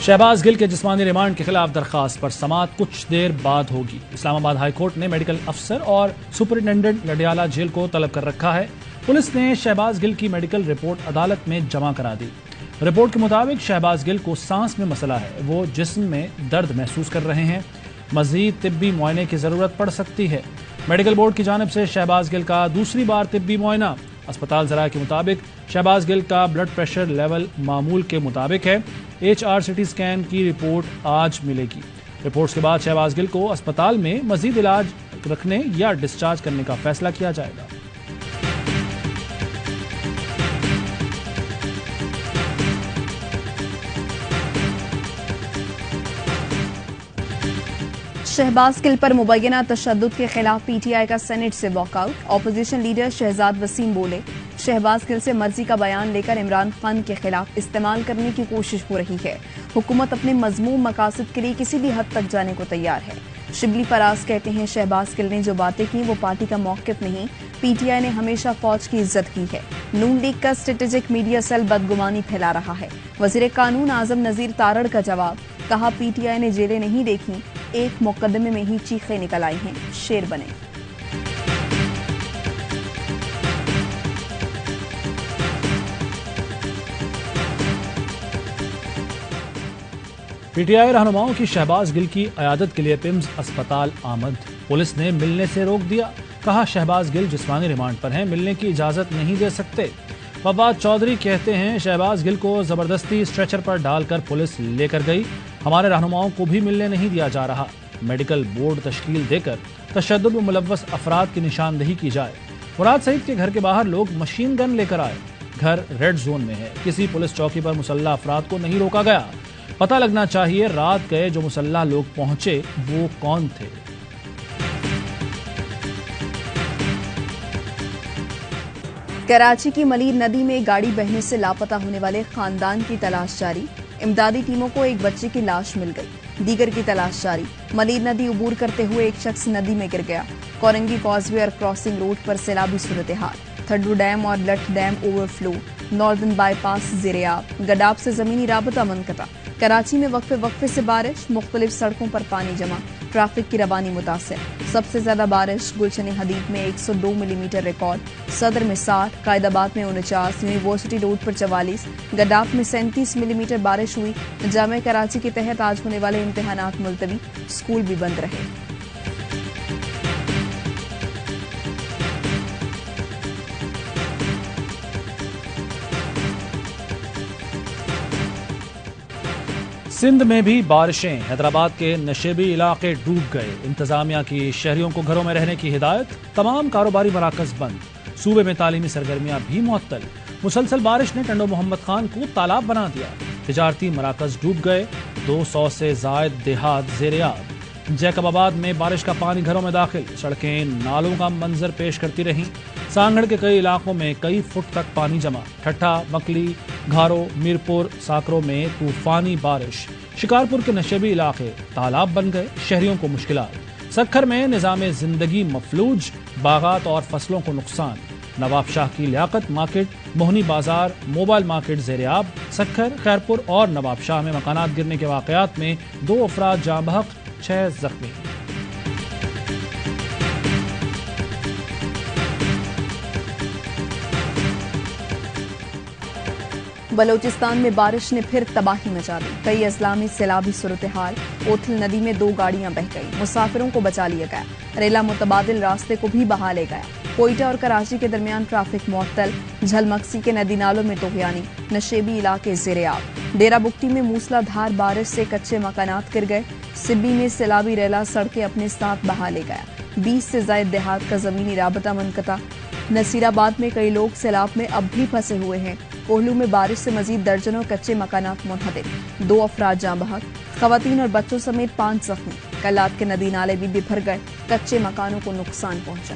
शहबाज गिल के जिस्मानी रिमांड के खिलाफ दरखास्त पर समाअत कुछ देर बाद होगी। इस्लामाबाद हाई कोर्ट ने मेडिकल अफसर और सुपरिटेंडेंट लडियाला जेल को तलब कर रखा है। पुलिस ने शहबाज गिल की मेडिकल रिपोर्ट अदालत में जमा करा दी। रिपोर्ट के मुताबिक शहबाज गिल को सांस में मसला है, वो जिस्म में दर्द महसूस कर रहे हैं। मजीद तिब्बी मुआयने की जरूरत पड़ सकती है। मेडिकल बोर्ड की जानिब से शहबाज गिल का दूसरी बार तिब्बी मुआयना। अस्पताल ज़राए के मुताबिक शहबाज गिल का ब्लड प्रेशर लेवल मामूल के मुताबिक है। HRCT स्कैन की रिपोर्ट आज मिलेगी। रिपोर्ट्स के बाद शहबाज गिल को अस्पताल में मजीद इलाज रखने या डिस्चार्ज करने का फैसला किया जाएगा। शहबाज गिल पर मुबैना तशद्दुद के खिलाफ PTI का सेनेट से walkout. Opposition leader Shahzad Waseem बोले, शहबाज गिल से मर्जी का बयान लेकर इमरान खान के खिलाफ इस्तेमाल करने की कोशिश हो रही है। हुकूमत अपने मजमूम मकासद के लिए किसी भी हद तक जाने को तैयार है। शिबली फराज कहते हैं, शहबाज गिल ने जो बातें की वो पार्टी का मौक़िफ़ नहीं, PTI ने हमेशा फौज की इज्जत की है। नून लीग का स्ट्रेटेजिक मीडिया सेल बदगुमानी फैला रहा है। वज़ीर कानून आजम नज़ीर तारड़ का जवाब, कहा PTI ने जेलें नहीं देखी, एक मुकदमे में ही चीखें निकल आई हैं, शेर बने। PTI रहनुमाओं की शहबाज गिल की अयादत के लिए पिम्स अस्पताल आमद। पुलिस ने मिलने से रोक दिया। कहा, शहबाज गिल जिस्मानी रिमांड पर हैं, मिलने की इजाजत नहीं दे सकते। फवाद चौधरी कहते हैं, शहबाज गिल को जबरदस्ती स्ट्रेचर पर डालकर पुलिस लेकर गई। हमारे रहनुमाओं को भी मिलने नहीं दिया जा रहा। मेडिकल बोर्ड तश्कील देकर तशद्दुद में मुलव्वस अफराद की निशानदही की जाए। मुराद सईद के घर के बाहर लोग मशीन गन लेकर आए। घर रेड जोन में है। किसी पुलिस चौकी पर मुसल्ला अफराद को नहीं रोका गया। पता लगना चाहिए रात गए जो मुसल्ला लोग पहुंचे वो कौन थे। कराची की मलीर नदी में गाड़ी बहने से लापता होने वाले खानदान की तलाश जारी। इमदादी टीमों को एक बच्चे की लाश मिल गई, दीगर की तलाश जारी। मलीर नदी उबूर करते हुए एक शख्स नदी में गिर गया। कोरंगी कॉजवे और क्रॉसिंग रोड पर सैलाबी सूरत हाल। थड्डू डैम और Lath dam overflow. Northern bypass ज़ेरे-आब। गडाब से जमीनी राबता मुनक़ता। कराची में वक्फे से बारिश, मुख्तलिफ सड़कों पर पानी जमा, ट्रैफिक की रवानी मुतासिर। सबसे ज्यादा बारिश गुलशन हदीद में 102 मिलीमीटर रिकॉर्ड, सदर में 60, कायदाबाद में 49, यूनिवर्सिटी रोड पर 44, गडाफ में 37 मिलीमीटर बारिश हुई। जामे कराची के तहत आज होने वाले इम्तिहानात मुलतवी, स्कूल भी बंद रहे। सिंध में भी बारिशें। हैदराबाद के नशेबी इलाके डूब गए। इंतजामिया की शहरियों को घरों में रहने की हिदायत। तमाम कारोबारी मराकज बंद। सूबे में तालीमी सरगर्मियां भी मुअत्तल। मुसलसल बारिश ने टंडो मोहम्मद खान को तालाब बना दिया। तिजारती मराकज डूब गए। 200 से जायद देहात ज़ेरे-आब। जैकबाबाद में बारिश का पानी घरों में दाखिल। सड़कें नालों का मंजर पेश करती रहीं। सांगड़ के कई इलाकों में कई फुट तक पानी जमा। ठट्ठा, मकली, घारो, मीरपुर, साकरों में तूफानी बारिश। शिकारपुर के नशेबी इलाके तालाब बन गए। शहरियों को मुश्किलात। सक्खर में निज़ाम जिंदगी मफलूज। बागात और फसलों को नुकसान। नवाब शाह की लियाकत मार्केट, मोहनी बाजार, मोबाइल मार्केट ज़ेरे-आब। सक्खर, खैरपुर और नवाब शाह में मकानात गिरने के वाक़यात में 2 अफराद जाँ बहक, 6 जख्मी। बलोचिस्तान में बारिश ने फिर तबाही मचा दी। कई अजला में सैलाबी सूरत हाल। ओथल नदी में 2 गाड़ियां बह गई। मुसाफिरों को बचा लिया गया। रेला मुतबादिल रास्ते को भी बहा ले गया। कोयटा और कराची के दरमियान ट्रैफिक मुअत्तल। झलमक्सी के नदी नालों में तोहियानी। नशेबी इलाके ज़ेरे-आब। डेरा बुगटी में मूसलाधार बारिश से कच्चे मकानात गिर गए। सिब्बी में सैलाबी रेला सड़कें अपने साथ बहा ले गया। 20 से ज्यादा देहात का जमीनी राबता मुनक़ता। नसीराबाद में कई लोग सैलाब में अब भी फंसे हुए हैं। कोहलू में बारिश से मजीद दर्जनों कच्चे मकानात मुनहदिम। 2 अफराद जाँ बहक, खवातीन और बच्चों समेत 5 जख्मी। कलात के नदी नाले भी बिफर गए। कच्चे मकानों को नुकसान पहुंचा।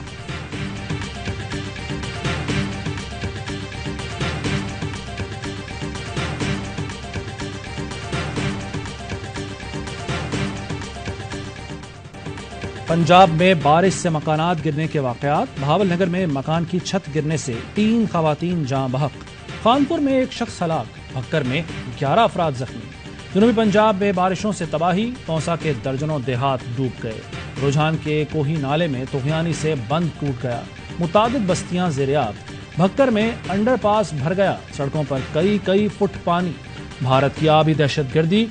पंजाब में बारिश से मकानात गिरने के वाक़यात। बहावलनगर में मकान की छत गिरने से 3 खवातीन जाँ बहक। कानपुर में एक शख्स हलाक। भक्कर में 11 अफराद जख्मी। जनूबी पंजाब में बारिशों से तबाही, पौंसा के दर्जनों देहात डूब गए। रुझान के कोही नाले में तुगयानी से बंद टूट गया, मुतादिद बस्तियां ज़ेरियाब। भक्कर में अंडरपास भर गया, सड़कों पर कई फुट पानी। भारत की आबी दहशतगर्दी,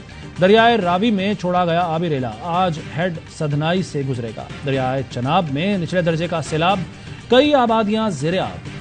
दरियाए रावी में छोड़ा गया आबी रेला आज हेड सधनाई से गुजरेगा। दरियाए चनाब में निचले दर्जे का सैलाब, कई आबादियां ज़ेरियाब।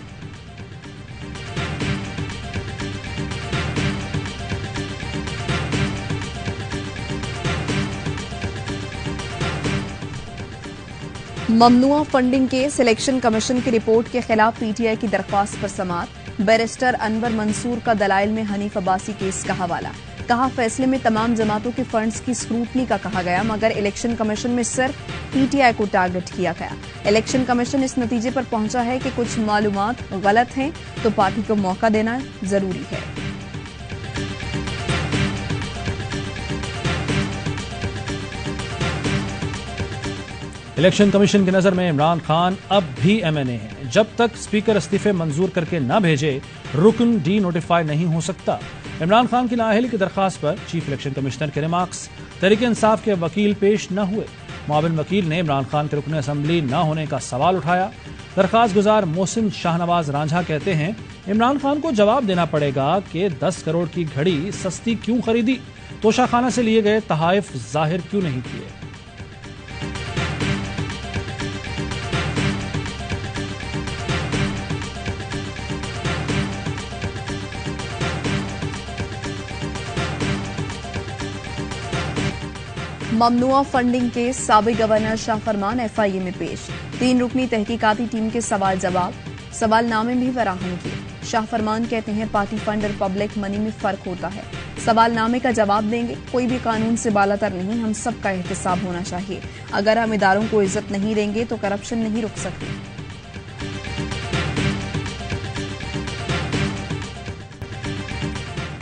ममनुआ फंडिंग के इलेक्शन कमीशन की रिपोर्ट के खिलाफ पीटीआई की दरख्वास्त पर समाअत। बैरिस्टर अनवर मंसूर का दलाइल में हनीफ अब्बासी केस का हवाला। कहा, फैसले में तमाम जमातों के फंड्स की स्क्रूटनी का कहा गया, मगर इलेक्शन कमीशन में सिर्फ पीटीआई को टारगेट किया गया। इलेक्शन कमीशन इस नतीजे पर पहुंचा है कि कुछ मालूमात गलत हैं तो पार्टी को मौका देना जरूरी है। इलेक्शन कमीशन की नजर में इमरान खान अब भी एमएनए हैं। जब तक स्पीकर इस्तीफे मंजूर करके न भेजे, रुकन डी नोटिफाई नहीं हो सकता। इमरान खान की नाअहली की दरखास्त पर चीफ इलेक्शन कमिश्नर के रिमार्क्स। तहरीक इंसाफ के वकील पेश न हुए। मुआविन वकील ने इमरान खान के रुकन असम्बली न होने का सवाल उठाया। दरखास्त गुजार मोहसिन शाहनवाज रांझा कहते हैं, इमरान खान को जवाब देना पड़ेगा कि 10 करोड़ की घड़ी सस्ती क्यों खरीदी, तोशाखाना से लिए गए तहाइफ जाहिर क्यों नहीं किए। ममनुआ फंडिंग के साबिक गवर्नर शाह फरमान एफआईए में पेश। 3 रुकनी तहकीकाती टीम के सवाल जवाब, सवालनामे भी फराहम किए। शाह फरमान कहते हैं, पार्टी फंड और पब्लिक मनी में फर्क होता है। सवालनामे का जवाब देंगे। कोई भी कानून से बालातर नहीं, हम सबका एहतसाब होना चाहिए। अगर हम इदारों को इज्जत नहीं देंगे तो करप्शन नहीं रुक सकती।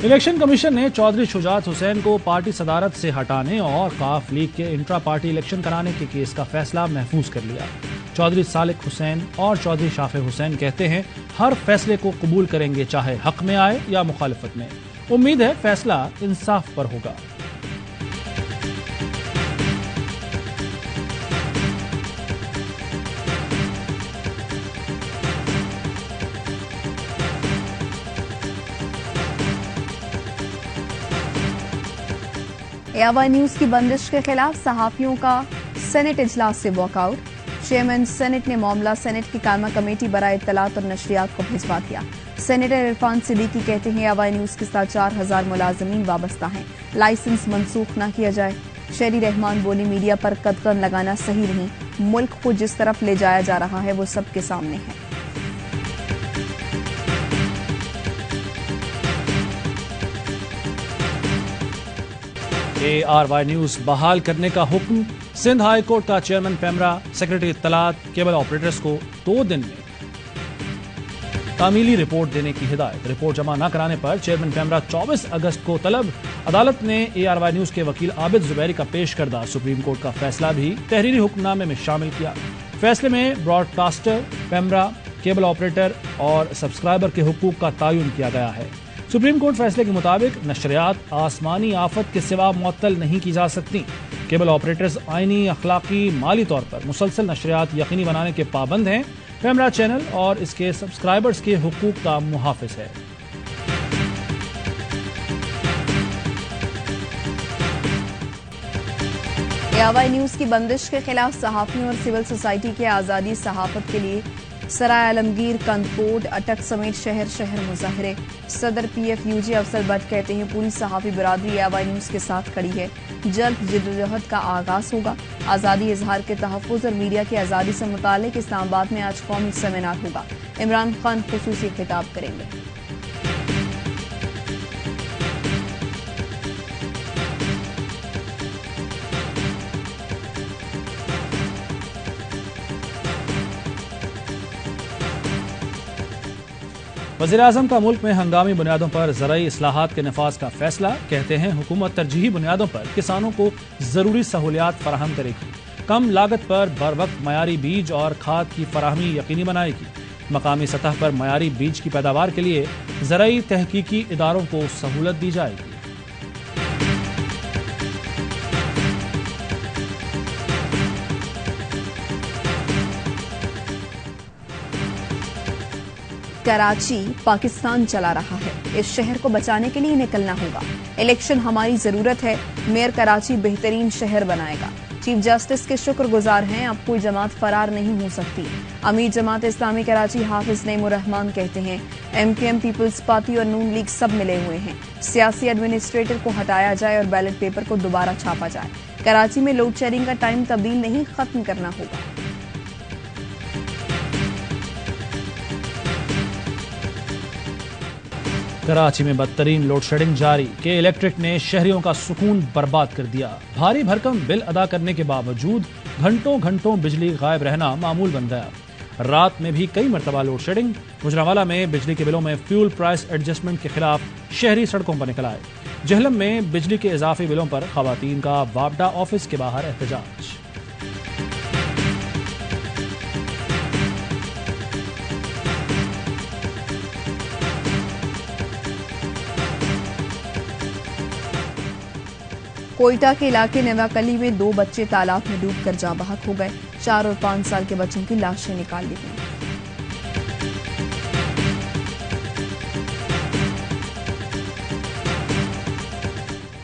इलेक्शन कमीशन ने चौधरी शुजात हुसैन को पार्टी सदारत से हटाने और काफ लीग के इंट्रा पार्टी इलेक्शन कराने के केस का फैसला महफूज कर लिया। चौधरी सालिक हुसैन और चौधरी शाफे हुसैन कहते हैं, हर फैसले को कबूल करेंगे, चाहे हक में आए या मुखालिफत में। उम्मीद है फैसला इंसाफ पर होगा। एआईवाई न्यूज की बंदिश के खिलाफ सहाफियों का सेनेट इजलास से वॉकआउट। चेयरमैन सेनेट ने मामला सेनेट की कायमा कमेटी बराए इत्तलात और नशरियात को भिजवा दिया। सेनेटर इरफान सिद्दीकी कहते हैं, एआईवाई न्यूज के साथ 4000 मुलाजमीन वाबस्ता हैं, लाइसेंस मनसूख न किया जाए। शहरी रहमान बोली, मीडिया पर कदकन लगाना सही नहीं, मुल्क को जिस तरफ ले जाया जा रहा है वो सबके सामने है। ARY न्यूज बहाल करने का हुक्म। सिंध हाई कोर्ट का चेयरमैन पेमरा, सेक्रेटरी इत्तलात, केबल ऑपरेटर्स को 2 दिन में तामीली रिपोर्ट देने की हिदायत। रिपोर्ट जमा न कराने पर चेयरमैन पेमरा 24 अगस्त को तलब। अदालत ने ARY न्यूज के वकील आबिद जुबैरी का पेश करदा सुप्रीम कोर्ट का फैसला भी तहरीरी हुक्मनामे में शामिल किया। फैसले में ब्रॉडकास्टर, पेमरा, केबल ऑपरेटर और सब्सक्राइबर के हुकूक का तयन किया गया है। सुप्रीम कोर्ट फैसले के मुताबिक नशरियात आसमानी आफत के सिवा मुअत्तल नहीं की जा सकती। केबल ऑपरेटर्स आईनी, अखलाकी, माली तौर पर मुसलसल नशरियात यकीनी बनाने के पाबंद हैं। पेमरा चैनल और इसके सब्सक्राइबर्स के हुकूक का मुहाफिज है। एआईवाई न्यूज की बंदिश के खिलाफ सहाफियों और सिविल सोसाइटी के आजादी सहाफत के लिए सराय आलमगीर, कंदकोट, अटक समेत शहर शहर मुजाहरे। सदर PFUJ अफसर भट्ट कहते हैं, पूरी सहाफी बिरादरी एआईवाई न्यूज के साथ खड़ी है। जल्द जिद्दोजहद का आगाज होगा। आज़ादी इजहार के तहफ़्फ़ुज़ और मीडिया की आज़ादी से मुताल्लिक़ इस्लामाबाद में आज कौमी सेमिनार होगा। इमरान खान खुसूसी खिताब करेंगे। वज़ीर-ए-आज़म का मुल्क में हंगामी बुनियादों पर ज़राई इस्लाहात के नफाज का फैसला। कहते हैं, हुकूमत तरजीही बुनियादों पर किसानों को ज़रूरी सहूलियात फराहम करेगी। कम लागत पर बर वक्त मयारी बीज और खाद की फराहमी यकीनी बनाएगी। मकामी सतह पर मयारी बीज की पैदावार के लिए ज़राई तहकीकी इदारों को सहूलत दी जाएगी। कराची पाकिस्तान चला रहा है। इस शहर को बचाने के लिए निकलना होगा। इलेक्शन हमारी जरूरत है। मेयर कराची बेहतरीन शहर बनाएगा। चीफ जस्टिस के शुक्रगुजार हैं। अब कोई जमात फरार नहीं हो सकती। अमीर जमात इस्लामी कराची हाफिज नईमुर रहमान कहते हैं MKM, पीपल्स पार्टी और नून लीग सब मिले हुए हैं। सियासी एडमिनिस्ट्रेटर को हटाया जाए और बैलेट पेपर को दोबारा छापा जाए। कराची में लोड शेडिंग का टाइम तब्दील नहीं, खत्म करना होगा। कराची में बदतरीन लोड शेडिंग जारी। के इलेक्ट्रिक ने शहरियों का सुकून बर्बाद कर दिया। भारी भरकम बिल अदा करने के बावजूद घंटों घंटों बिजली गायब रहना मामूल बन गया। रात में भी कई मरतबा लोड शेडिंग। गुजरांवाला में बिजली के बिलों में फ्यूल प्राइस एडजस्टमेंट के खिलाफ शहरी सड़कों पर निकल आए। जहलम में बिजली के इजाफी बिलों पर खवातीन का वापडा ऑफिस के बाहर एहतजाज। कोयटा के इलाके नेवाकली में 2 बच्चे तालाब में डूबकर जाँ बहक हो गए। 4 और 5 साल के बच्चों की लाशें निकाल ली गईं।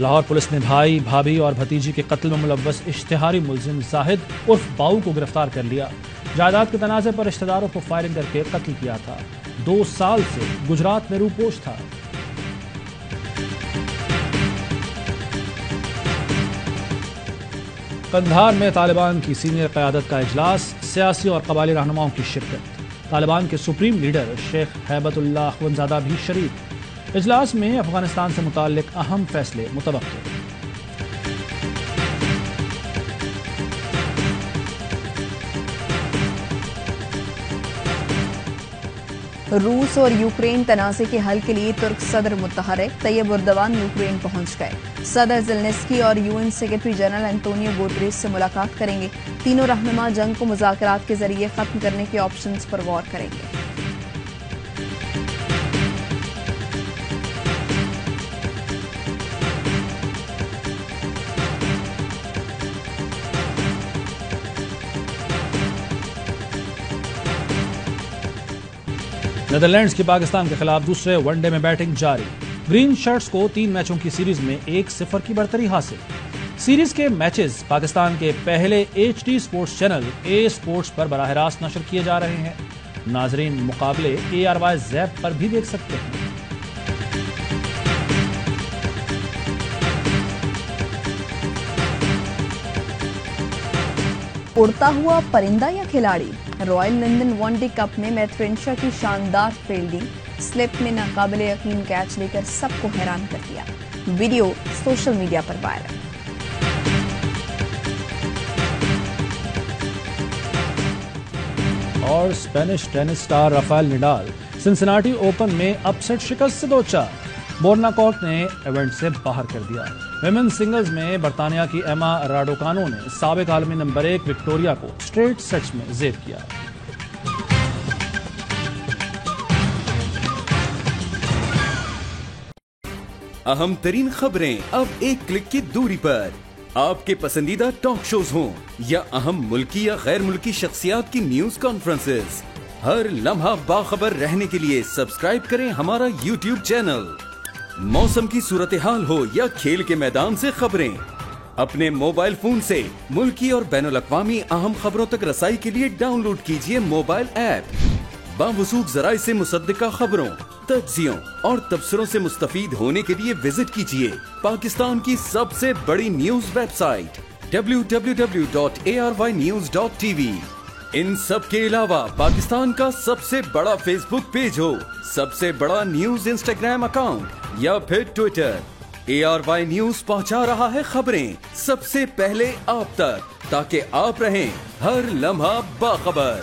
लाहौर पुलिस ने भाई, भाभी और भतीजी के कत्ल में मुलव्वस इश्तिहारी मुलजिम जाहिद उर्फ बाऊ को गिरफ्तार कर लिया। जायदाद के तनाज़े पर रिश्तेदारों को फायरिंग करके कत्ल किया था। 2 साल से गुजरात में रूपोश था। कंधार में तालिबान की सीनियर क़यादत का इजलास। सियासी और कबायली रहनुमाओं की शिरकत। तालिबान के सुप्रीम लीडर शेख हैबतुल्लाह अखवंज़ादा भी शरीक। इजलास में अफगानिस्तान से मुताल्लिक अहम फैसले मुतवक्किल। रूस और यूक्रेन तनाज़े के हल के लिए तुर्क सदर मुतहर्रिक। तैयब एर्दोगान यूक्रेन पहुंच गए। सदर ज़ेलेंस्की और UN secretary general Antonio Guterres से मुलाकात करेंगे। तीनों रहनुमा जंग को मुज़ाकरात के जरिए खत्म करने के ऑप्शंस पर गौर करेंगे। नीदरलैंड्स की पाकिस्तान के खिलाफ दूसरे वनडे में बैटिंग जारी। ग्रीन शर्ट्स को 3 मैचों की सीरीज में 1-0 की बढ़तरी हासिल। सीरीज के मैचेस पाकिस्तान के पहले HD sports channel A sports पर बराह रास्त नशर किए जा रहे हैं। नाजरीन मुकाबले ARY ज़ैप पर भी देख सकते हैं। उड़ता हुआ परिंदा या खिलाड़ी? रॉयल लंदन वनडे कप में मैथ्रेंशा की शानदार फील्डिंग, स्लिप में नाकाबिले यकीन कैच लेकर सबको हैरान कर दिया। वीडियो सोशल मीडिया पर वायरल। और Spanish tennis star Rafael Nadal Cincinnati open में अपसेट शिकस्त से 2-4। बोर्नाकॉट ने इवेंट से बाहर कर दिया। विमेन सिंगल्स में बरतानिया की एमा राडोकानो ने साबिक आलमी नंबर 1 विक्टोरिया को स्ट्रेट सेट्स में ज़ेब किया। अहम तरीन खबरें अब एक क्लिक की दूरी पर। आपके पसंदीदा टॉक शोज हों या अहम मुल्की या गैर मुल्की शख्सियात की न्यूज कॉन्फ्रेंसेस, हर लम्हा बाखबर रहने के लिए सब्सक्राइब करें हमारा YouTube चैनल। मौसम की सूरत हाल हो या खेल के मैदान से खबरें, अपने मोबाइल फोन से मुल्की और बैनुल-अक़वामी अहम खबरों तक रसाई के लिए डाउनलोड कीजिए मोबाइल ऐप। बावसूख ज़राए से मुसद्दिका खबरों, तज्ज़ियों और तबसरों से मुस्तफीद होने के लिए विजिट कीजिए पाकिस्तान की सबसे बड़ी न्यूज वेबसाइट www.arynews.tv। इन सब के अलावा पाकिस्तान का सबसे बड़ा फेसबुक पेज हो, सबसे बड़ा न्यूज इंस्टाग्राम अकाउंट या फिर ट्विटर, ARY न्यूज पहुंचा रहा है खबरें सबसे पहले आप तक, ताकि आप रहें हर लम्हा बाखबर।